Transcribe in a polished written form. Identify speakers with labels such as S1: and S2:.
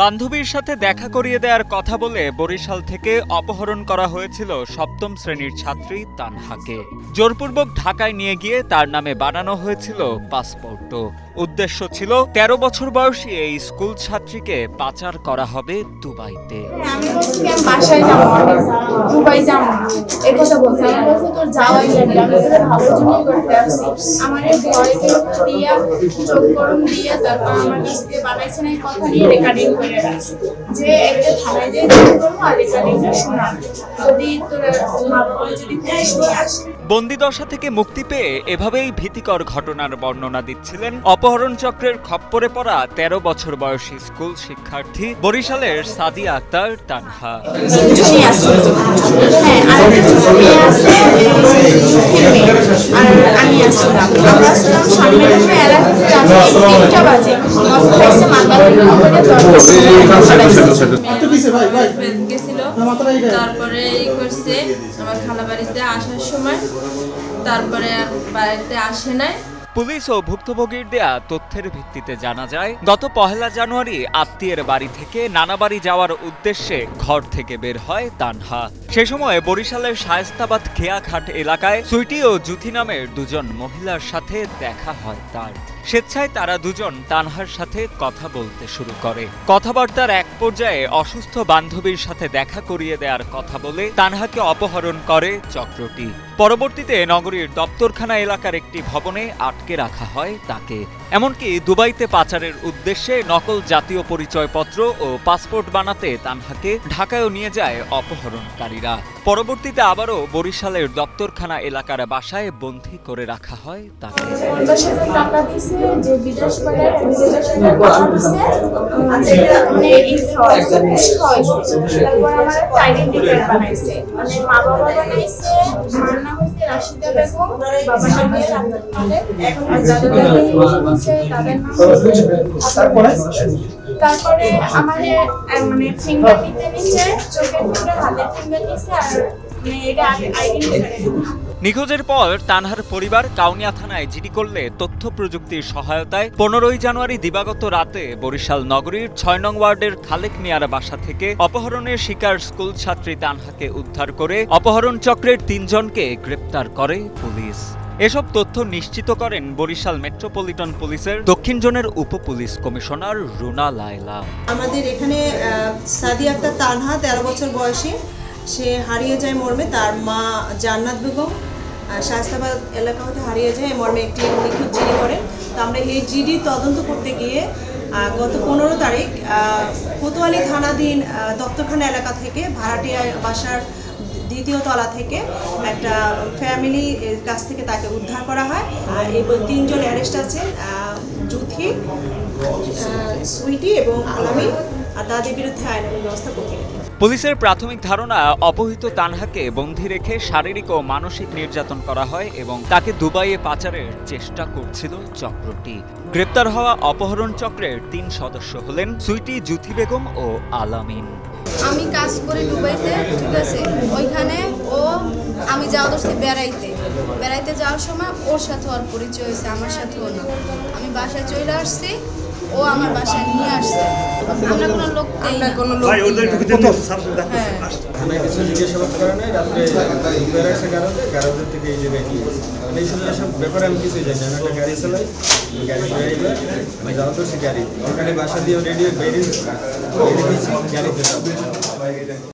S1: বান্ধবীর সাথে দেখা করিয়ে দেওয়ার কথা বলে বরিশাল থেকে অপহরণ করা হয়েছিল সপ্তম শ্রেণীর ছাত্রী তানহাকে। জোরপূর্বক ঢাকায় নিয়ে গিয়ে তার নামে বানানো হয়েছিল পাসপোর্টও। উদ্দেশ্য ছিল ১৩ বছর বয়সী এই স্কুল ছাত্রীকে পাচার করা হবে দুবাইতে। বন্দিদশা থেকে মুক্তি পেয়ে এভাবেই ভীতিকর ঘটনার বর্ণনা দিচ্ছিলেন অপহরণ চক্রের খপ্পরে পড়া ১৩ বছর বয়সী স্কুল শিক্ষার্থী বরিশালের সাদিয়া আক্তার তানহা।
S2: তারপরে করছে আমার খালা বাড়িতে আসার সময়, তারপরে আর বাড়িতে আসে নাই।
S1: পুলিশ ও ভুক্তভোগীর দেয়া তথ্যের ভিত্তিতে জানা যায়, গত ১ জানুয়ারি আত্মীয়ের বাড়ি থেকে নানা বাড়ি যাওয়ার উদ্দেশ্যে ঘর থেকে বের হয় তানহা। সে সময় বরিশালের শায়েস্তাবাদ খেয়াঘাট এলাকায় সুইটি ও জুথি নামের দুজন মহিলার সাথে দেখা হয় তার। স্বেচ্ছায় তারা দুজন তানহার সাথে কথা বলতে শুরু করে। কথাবার্তার এক পর্যায়ে অসুস্থ বান্ধবীর সাথে দেখা করিয়ে দেওয়ার কথা বলে তানহাকে অপহরণ করে চক্রটি। পরবর্তীতে নগরীর দপ্তরখানা এলাকার একটি ভবনে আটকে রাখা হয় তাকে। এমনকি দুবাইতে পাচারের উদ্দেশ্যে নকল জাতীয় পরিচয়পত্র ও পাসপোর্ট বানাতে তানহাকে ঢাকায়ও নিয়ে যায় অপহরণকারীরা। পরবর্তীতে আবারও বরিশালের দপ্তরখানা এলাকার বাসায় বন্দী করে রাখা হয় তাকে।
S3: তারপরে আমাদের মানে ফিঙ্গার দিতে নিচে, চোখের ভিতরে হাতের ফিঙ্গার দিছে আর
S1: নিখোঁজের পর তানহার পরিবার কাউনিয়া থানায় জিডি করলে তথ্য প্রযুক্তির সহায়তায় ১৫ জানুয়ারি দিবাগত রাতে বরিশাল নগরীর ৬ নং ওয়ার্ডের খালেক মিয়ার বাসা থেকে অপহরণের শিকার স্কুল ছাত্রী তানহাকে উদ্ধার করে অপহরণ চক্রের ৩ জনকে গ্রেপ্তার করে পুলিশ। এসব তথ্য নিশ্চিত করেন বরিশাল মেট্রোপলিটন পুলিশের দক্ষিণ জোনের উপপুলিশ কমিশনার রুনা লায়লা।
S4: আমাদের এখানে সাদিয়া আক্তার তানহা ১৩ বছর বয়সী, সে হারিয়ে যায় মর্মে তার মা জান্নাত বেগম শায়েস্তাবাদ এলাকা হতে হারিয়ে যায় মর্মে একটি নিখোঁজ জিডি করেন। তো আমরা এই জিডি তদন্ত করতে গিয়ে গত ১৫ তারিখ কোতোয়ালি থানাধীন দপ্তরখানা এলাকা থেকে ভাড়াটিয়া বাসার ২য় তলা থেকে একটা ফ্যামিলি কাছ থেকে তাকে উদ্ধার করা হয় এবং ৩ জন অ্যারেস্ট আছেন, জুথি, সুইটি এবং আলামিন, আর তাদের বিরুদ্ধে আইনানুগ ব্যবস্থা করতে।
S1: পুলিশের প্রাথমিক ধারণা, অপহৃত তানহাকে বন্দী রেখে শারীরিক ও মানসিক নির্যাতন করা হয় এবং তাকে দুবাইয়ে পাচারের চেষ্টা করছিল চক্রটি। গ্রেপ্তার হওয়া অপহরণ চক্রের 3 সদস্য হলেন সুইটি, জুথি বেগম ও আলামিন।
S2: আমি কাজ করি দুবাইতে, ঠিক আছে। ওইখানে আমি যাওয়া দোষে বেড়াইতে যাওয়ার সময় ওর সাথে ওর পরিচয় হয়েছে, আমার সাথেও না। আমি বাসায় চলে আসছি, ও আমার বাসায় নিয়ে আসছে। আমরা কোনো লোক
S5: কিছু জিজ্ঞাসাবাদ করে নাই, রাত্রে বেড়াইছে গারদের থেকে এই জায়গায় নিয়ে এই সব ব্যাপারে আমি কিছুই জানি। আমি একটা গাড়ি চালাই, গাড়ি ড্রাইভার, আমি যাওয়া তো সে গাড়ি ওখানে বাসা দিয়ে রেডি বেরিয়ে গাড়িতে